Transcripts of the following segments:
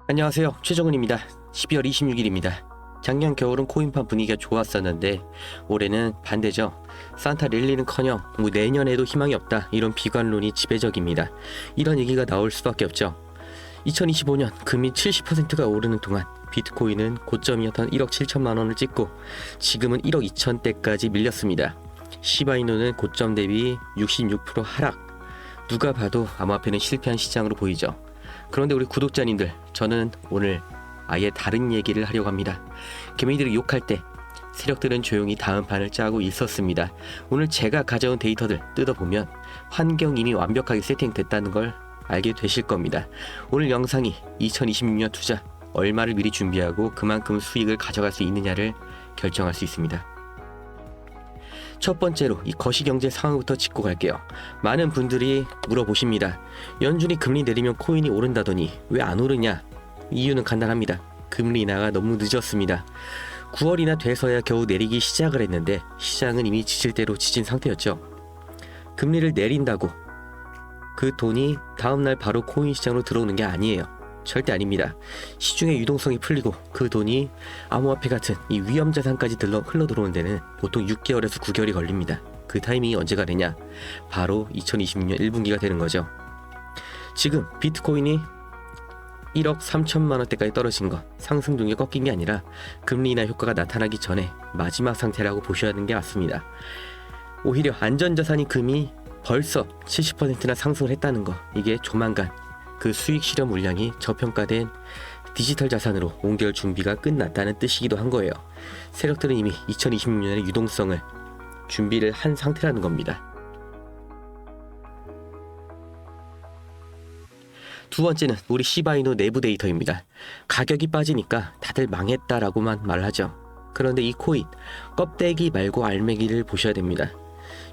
안녕하세요, 최정은입니다. 12월 26일입니다. 작년 겨울은 코인판 분위기가 좋았었는데 올해는 반대죠. 산타 랠리는커녕 내년에도 희망이 없다, 이런 비관론이 지배적입니다. 이런 얘기가 나올 수밖에 없죠. 2025년 금이 70%가 오르는 동안 비트코인은 고점이었던 1억 7천만 원을 찍고 지금은 1억 2천대까지 밀렸습니다. 시바이누는 고점 대비 66% 하락. 누가 봐도 암호화폐는 실패한 시장으로 보이죠. 그런데 우리 구독자님들, 저는 오늘 아예 다른 얘기를 하려고 합니다. 개미들이 욕할 때 세력들은 조용히 다음 판을 짜고 있었습니다. 오늘 제가 가져온 데이터들 뜯어보면 환경 이미 완벽하게 세팅됐다는 걸 알게 되실 겁니다. 오늘 영상이 2026년 투자 얼마를 미리 준비하고 그만큼 수익을 가져갈 수 있느냐를 결정할 수 있습니다. 첫 번째로 이 거시경제 상황부터 짚고 갈게요. 많은 분들이 물어보십니다. 연준이 금리 내리면 코인이 오른다더니 왜 안 오르냐? 이유는 간단합니다. 금리 인하가 너무 늦었습니다. 9월이나 돼서야 겨우 내리기 시작을 했는데 시장은 이미 지칠 대로 지친 상태였죠. 금리를 내린다고 그 돈이 다음날 바로 코인 시장으로 들어오는 게 아니에요. 절대 아닙니다. 시중의 유동성이 풀리고 그 돈이 암호화폐 같은 이 위험자산까지 흘러 들어오는 데는 보통 6개월에서 9개월이 걸립니다. 그 타이밍이 언제가 되냐? 바로 2026년 1분기가 되는 거죠. 지금 비트코인이 1억 3천만 원대까지 떨어진 건 상승 동에 꺾인 게 아니라 금리 인하 효과가 나타나기 전에 마지막 상태라고 보셔야 하는 게 맞습니다. 오히려 안전자산인 금이 벌써 70%나 상승을 했다는 거, 이게 조만간 그 수익 실현 물량이 저평가된 디지털 자산으로 옮겨올 준비가 끝났다는 뜻이기도 한 거예요. 세력들은 이미 2026년의 유동성을 준비를 한 상태라는 겁니다. 두 번째는 우리 시바이누 내부 데이터입니다. 가격이 빠지니까 다들 망했다라고만 말하죠. 그런데 이 코인 껍데기 말고 알맹이를 보셔야 됩니다.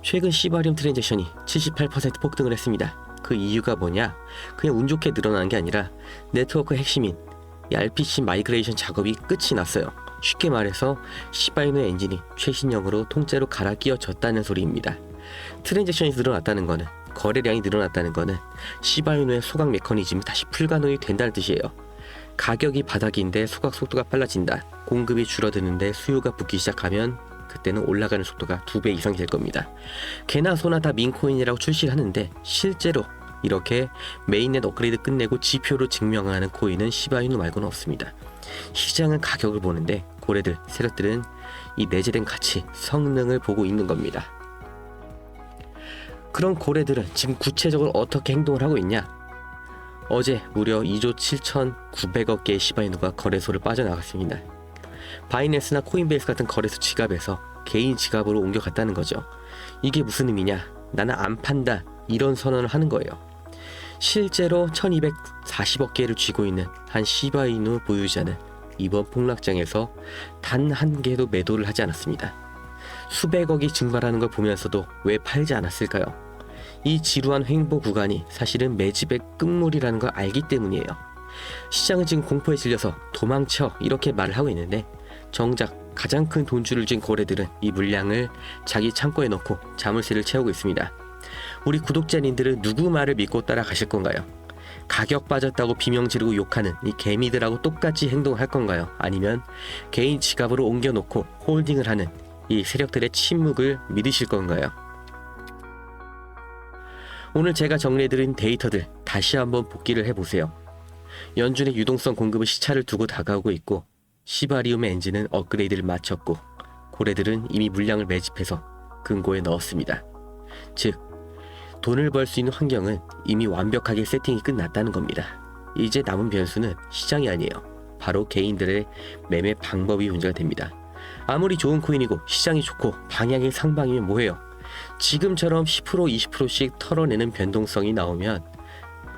최근 시바리움 트랜잭션이 78% 폭등을 했습니다. 그 이유가 뭐냐? 그냥 운 좋게 늘어나는 게 아니라 네트워크 핵심인 이 RPC 마이그레이션 작업이 끝이 났어요. 쉽게 말해서 시바이누의 엔진이 최신형으로 통째로 갈아 끼워졌다는 소리입니다. 트랜잭션이 늘어났다는 거는, 거래량이 늘어났다는 거는 시바이누의 소각 메커니즘이 다시 불가능이 된다는 뜻이에요. 가격이 바닥인데 소각 속도가 빨라진다. 공급이 줄어드는데 수요가 붙기 시작하면 그때는 올라가는 속도가 2배 이상이 될 겁니다. 개나 소나 다 민코인이라고 출시하는데 실제로 이렇게 메인넷 업그레이드 끝내고 지표로 증명하는 코인은 시바이누 말고는 없습니다. 시장은 가격을 보는데 고래들, 세력들은 이 내재된 가치, 성능을 보고 있는 겁니다. 그런 고래들은 지금 구체적으로 어떻게 행동을 하고 있냐? 어제 무려 2조 7,900억 개의 시바이누가 거래소를 빠져나갔습니다. 바이낸스나 코인베이스 같은 거래소 지갑에서 개인 지갑으로 옮겨갔다는 거죠. 이게 무슨 의미냐? 나는 안 판다, 이런 선언을 하는 거예요. 실제로 1240억 개를 쥐고 있는 한 시바이누 보유자는 이번 폭락장에서 단 한 개도 매도를 하지 않았습니다. 수백억이 증발하는 걸 보면서도 왜 팔지 않았을까요? 이 지루한 횡보 구간이 사실은 매집의 끝물이라는 걸 알기 때문이에요. 시장은 지금 공포에 질려서 도망쳐, 이렇게 말을 하고 있는데 정작 가장 큰 돈줄을 쥔 고래들은 이 물량을 자기 창고에 넣고 자물쇠를 채우고 있습니다. 우리 구독자님들은 누구 말을 믿고 따라가실 건가요? 가격 빠졌다고 비명 지르고 욕하는 이 개미들하고 똑같이 행동할 건가요? 아니면 개인 지갑으로 옮겨놓고 홀딩을 하는 이 세력들의 침묵을 믿으실 건가요? 오늘 제가 정리해드린 데이터들 다시 한번 복기를 해보세요. 연준의 유동성 공급은 시차를 두고 다가오고 있고 시바리움의 엔진은 업그레이드를 마쳤고 고래들은 이미 물량을 매집해서 금고에 넣었습니다. 즉, 돈을 벌 수 있는 환경은 이미 완벽하게 세팅이 끝났다는 겁니다. 이제 남은 변수는 시장이 아니에요. 바로 개인들의 매매 방법이 문제가 됩니다. 아무리 좋은 코인이고 시장이 좋고 방향이 상방이면 뭐해요? 지금처럼 10% 20%씩 털어내는 변동성이 나오면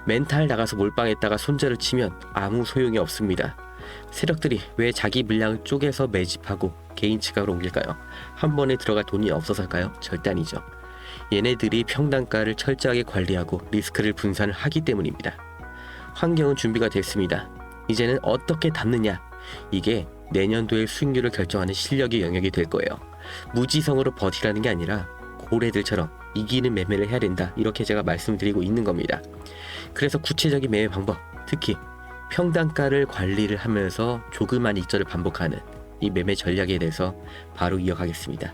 멘탈 나가서 몰빵했다가 손절을 치면 아무 소용이 없습니다. 세력들이 왜 자기 물량을 쪼개서 매집하고 개인 지갑으로 옮길까요? 한 번에 들어갈 돈이 없어서일까요? 절대 아니죠. 얘네들이 평단가를 철저하게 관리하고 리스크를 분산을 하기 때문입니다. 환경은 준비가 됐습니다. 이제는 어떻게 담느냐, 이게 내년도의 수익률을 결정하는 실력의 영역이 될 거예요. 무지성으로 버티라는 게 아니라 고래들처럼 이기는 매매를 해야 된다, 이렇게 제가 말씀드리고 있는 겁니다. 그래서 구체적인 매매 방법, 특히 평단가를 관리를 하면서 조그만 익절을 반복하는 이 매매 전략에 대해서 바로 이어가겠습니다.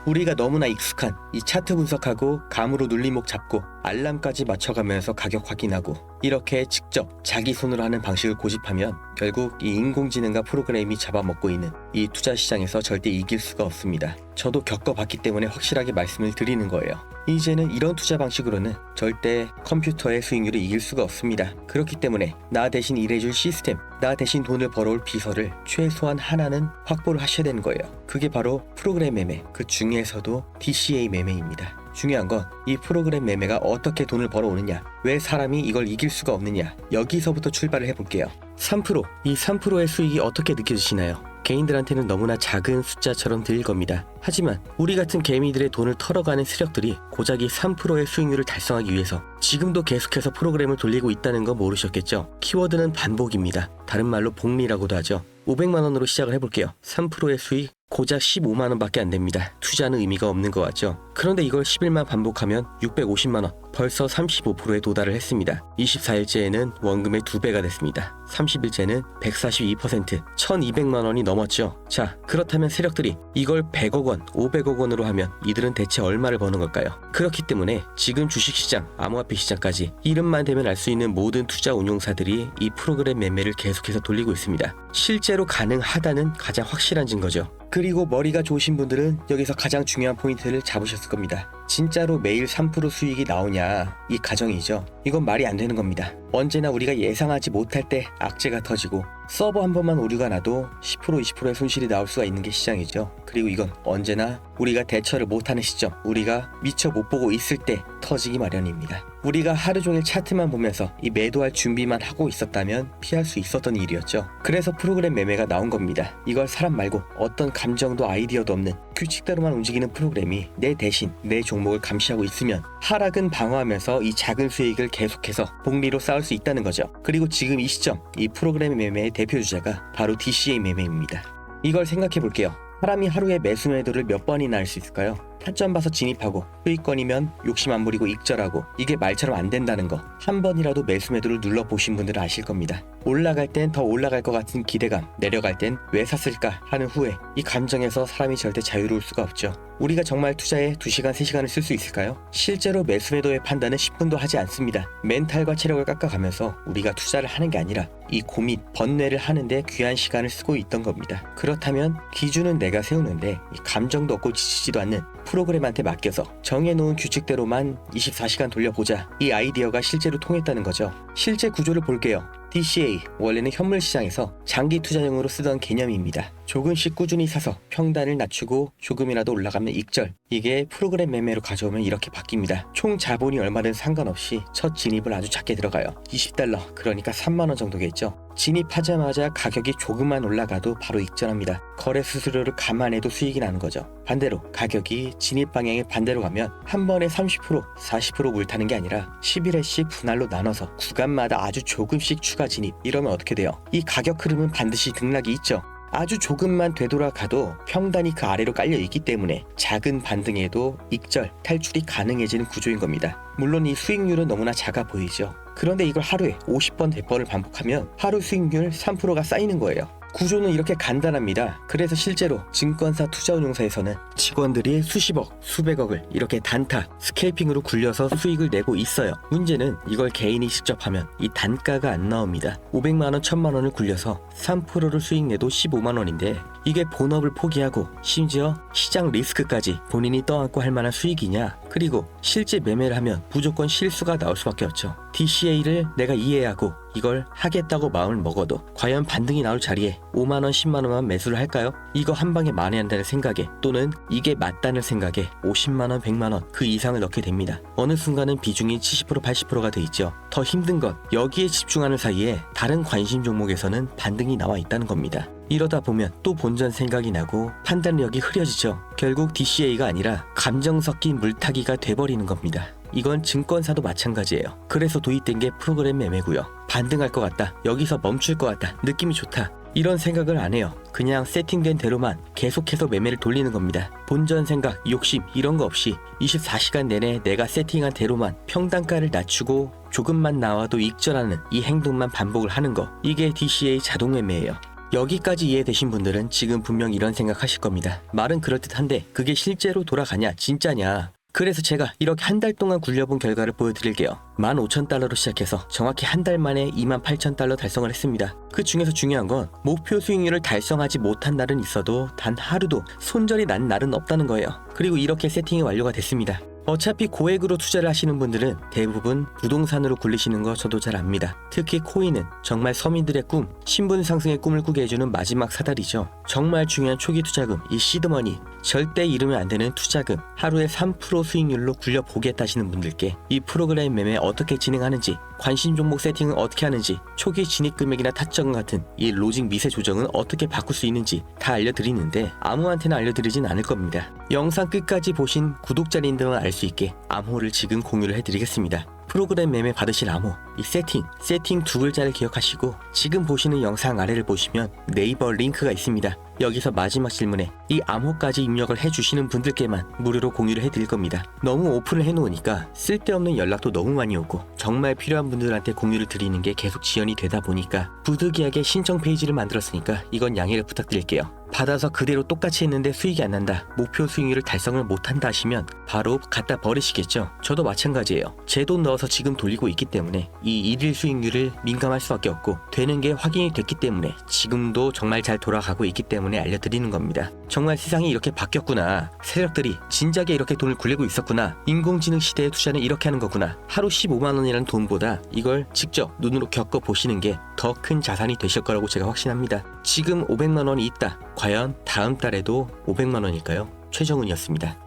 우리가 너무나 익숙한 이 차트 분석하고 감으로 눌림목 잡고 알람까지 맞춰가면서 가격 확인하고 이렇게 직접 자기 손으로 하는 방식을 고집하면 결국 이 인공지능과 프로그램이 잡아먹고 있는 이 투자 시장에서 절대 이길 수가 없습니다. 저도 겪어봤기 때문에 확실하게 말씀을 드리는 거예요. 이제는 이런 투자 방식으로는 절대 컴퓨터의 수익률을 이길 수가 없습니다. 그렇기 때문에 나 대신 일해줄 시스템, 나 대신 돈을 벌어올 비서를 최소한 하나는 확보를 하셔야 되는 거예요. 그게 바로 프로그램 매매, 그 중에서도 DCA 매매입니다. 중요한 건 이 프로그램 매매가 어떻게 돈을 벌어오느냐, 왜 사람이 이걸 이길 수가 없느냐, 여기서부터 출발을 해볼게요. 3%, 이 3%의 수익이 어떻게 느껴지시나요? 개인들한테는 너무나 작은 숫자처럼 들릴 겁니다. 하지만 우리 같은 개미들의 돈을 털어가는 세력들이 고작 이 3%의 수익률을 달성하기 위해서 지금도 계속해서 프로그램을 돌리고 있다는 거 모르셨겠죠? 키워드는 반복입니다. 다른 말로 복리라고도 하죠. 500만 원으로 시작을 해볼게요. 3%의 수익 고작 15만 원밖에 안 됩니다. 투자는 의미가 없는 것 같죠? 그런데 이걸 10일만 반복하면 650만 원, 벌써 35%에 도달을 했습니다. 24일째에는 원금의 2배가 됐습니다. 30일째는 142%, 1200만 원이 넘었죠. 자, 그렇다면 세력들이 이걸 100억 원, 500억 원으로 하면 이들은 대체 얼마를 버는 걸까요? 그렇기 때문에 지금 주식시장, 암호화폐 시장까지 이름만 대면 알 수 있는 모든 투자 운용사들이 이 프로그램 매매를 계속해서 돌리고 있습니다. 실제로 가능하다는 가장 확실한 증거죠. 그리고 머리가 좋으신 분들은 여기서 가장 중요한 포인트를 잡으셨을 겁니다. 진짜로 매일 3% 수익이 나오냐, 이 가정이죠. 이건 말이 안 되는 겁니다. 언제나 우리가 예상하지 못할 때 악재가 터지고 서버 한 번만 오류가 나도 10% 20%의 손실이 나올 수가 있는 게 시장이죠. 그리고 이건 언제나 우리가 대처를 못하는 시점, 우리가 미처 못 보고 있을 때 터지기 마련입니다. 우리가 하루 종일 차트만 보면서 이 매도할 준비만 하고 있었다면 피할 수 있었던 일이었죠. 그래서 프로그램 매매가 나온 겁니다. 이걸 사람 말고 어떤 감정도 아이디어도 없는 규칙대로만 움직이는 프로그램이 내 대신 내 종목을 감시하고 있으면 하락은 방어하면서 이 작은 수익을 계속해서 복리로 쌓을 수 있다는 거죠. 그리고 지금 이 시점, 이 프로그램 매매의 대표 주자가 바로 DCA 매매입니다. 이걸 생각해 볼게요. 사람이 하루에 매수 매도를 몇 번이나 할 수 있을까요? 타점 봐서 진입하고 수익권이면 욕심 안 부리고 익절하고, 이게 말처럼 안 된다는 거 한 번이라도 매수 매도를 눌러보신 분들은 아실 겁니다. 올라갈 땐 더 올라갈 것 같은 기대감, 내려갈 땐 왜 샀을까 하는 후회, 이 감정에서 사람이 절대 자유로울 수가 없죠. 우리가 정말 투자에 2시간, 3시간을 쓸 수 있을까요? 실제로 매수 매도의 판단은 10분도 하지 않습니다. 멘탈과 체력을 깎아가면서 우리가 투자를 하는 게 아니라 이 고민, 번뇌를 하는데 귀한 시간을 쓰고 있던 겁니다. 그렇다면 기준은 내가 세우는데 이 감정도 없고 지치지도 않는 프로그램한테 맡겨서 정해놓은 규칙대로만 24시간 돌려보자, 이 아이디어가 실제로 통했다는 거죠. 실제 구조를 볼게요. DCA, 원래는 현물 시장에서 장기 투자용으로 쓰던 개념입니다. 조금씩 꾸준히 사서 평단을 낮추고 조금이라도 올라가면 익절, 이게 프로그램 매매로 가져오면 이렇게 바뀝니다. 총 자본이 얼마든 상관없이 첫 진입을 아주 작게 들어가요. 20달러, 그러니까 3만원 정도겠죠. 진입하자마자 가격이 조금만 올라가도 바로 익절합니다. 거래 수수료를 감안해도 수익이 나는 거죠. 반대로 가격이 진입 방향이 반대로 가면 한 번에 30%, 40% 물타는 게 아니라 11회씩 분할로 나눠서 구간마다 아주 조금씩 추가 진입, 이러면 어떻게 돼요? 이 가격 흐름은 반드시 등락이 있죠. 아주 조금만 되돌아가도 평단이 그 아래로 깔려 있기 때문에 작은 반등에도 익절, 탈출이 가능해지는 구조인 겁니다. 물론 이 수익률은 너무나 작아 보이죠. 그런데 이걸 하루에 50번, 100번을 반복하면 하루 수익률 3%가 쌓이는 거예요. 구조는 이렇게 간단합니다. 그래서 실제로 증권사 투자운용사에서는 직원들이 수십억, 수백억을 이렇게 단타, 스케이핑으로 굴려서 수익을 내고 있어요. 문제는 이걸 개인이 직접 하면 이 단가가 안 나옵니다. 500만원, 1000만원을 굴려서 3%를 수익 내도 15만원인데 이게 본업을 포기하고 심지어 시장 리스크까지 본인이 떠안고 할 만한 수익이냐? 그리고 실제 매매를 하면 무조건 실수가 나올 수밖에 없죠. DCA를 내가 이해하고 이걸 하겠다고 마음을 먹어도 과연 반등이 나올 자리에 5만원, 10만원만 매수를 할까요? 이거 한 방에 만회한다는 생각에, 또는 이게 맞다는 생각에 50만원, 100만원 그 이상을 넣게 됩니다. 어느 순간은 비중이 70%, 80%가 돼 있죠. 더 힘든 건 여기에 집중하는 사이에 다른 관심 종목에서는 반등이 나와 있다는 겁니다. 이러다 보면 또 본전 생각이 나고 판단력이 흐려지죠. 결국 DCA가 아니라 감정 섞인 물타기가 돼버리는 겁니다. 이건 증권사도 마찬가지예요. 그래서 도입된 게 프로그램 매매고요. 반등할 것 같다, 여기서 멈출 것 같다, 느낌이 좋다, 이런 생각을 안 해요. 그냥 세팅된 대로만 계속해서 매매를 돌리는 겁니다. 본전 생각, 욕심 이런 거 없이 24시간 내내 내가 세팅한 대로만 평단가를 낮추고 조금만 나와도 익절하는 이 행동만 반복을 하는 거. 이게 DCA 자동 매매예요. 여기까지 이해되신 분들은 지금 분명 이런 생각하실 겁니다. 말은 그럴듯한데 그게 실제로 돌아가냐, 진짜냐. 그래서 제가 이렇게 한 달 동안 굴려본 결과를 보여드릴게요. 15,000달러로 시작해서 정확히 한 달 만에 28,000달러 달성을 했습니다. 그 중에서 중요한 건 목표 수익률을 달성하지 못한 날은 있어도 단 하루도 손절이 난 날은 없다는 거예요. 그리고 이렇게 세팅이 완료가 됐습니다. 어차피 고액으로 투자를 하시는 분들은 대부분 부동산으로 굴리시는 거 저도 잘 압니다. 특히 코인은 정말 서민들의 꿈, 신분 상승의 꿈을 꾸게 해주는 마지막 사다리죠. 정말 중요한 초기 투자금, 이 시드머니, 절대 잃으면 안 되는 투자금, 하루에 3% 수익률로 굴려보겠다 하시는 분들께 이 프로그램 매매 어떻게 진행하는지, 관심 종목 세팅은 어떻게 하는지, 초기 진입 금액이나 타점 같은 이 로직 미세 조정은 어떻게 바꿀 수 있는지 다 알려드리는데 아무한테나 알려드리진 않을 겁니다. 영상 끝까지 보신 구독자님들만 알 수 있게 암호를 지금 공유를 해드리겠습니다. 프로그램 매매 받으실 암호, 이 세팅 두 글자를 기억하시고 지금 보시는 영상 아래를 보시면 네이버 링크가 있습니다. 여기서 마지막 질문에 이 암호까지 입력을 해주시는 분들께만 무료로 공유를 해드릴 겁니다. 너무 오픈을 해놓으니까 쓸데없는 연락도 너무 많이 오고 정말 필요한 분들한테 공유를 드리는 게 계속 지연이 되다 보니까 부득이하게 신청 페이지를 만들었으니까 이건 양해를 부탁드릴게요. 받아서 그대로 똑같이 했는데 수익이 안 난다, 목표 수익률을 달성을 못한다 하시면 바로 갖다 버리시겠죠. 저도 마찬가지예요. 제 돈 넣어서 지금 돌리고 있기 때문에 이 일일 수익률을 민감할 수밖에 없고 되는 게 확인이 됐기 때문에 지금도 정말 잘 돌아가고 있기 때문에 알려드리는 겁니다. 정말 세상이 이렇게 바뀌었구나, 세력들이 진작에 이렇게 돈을 굴리고 있었구나, 인공지능 시대의 투자는 이렇게 하는 거구나, 하루 15만원이라는 돈보다 이걸 직접 눈으로 겪어보시는 게 더 큰 자산이 되실 거라고 제가 확신합니다. 지금 500만원이 있다, 과연 다음 달에도 500만원일까요? 최정은이었습니다.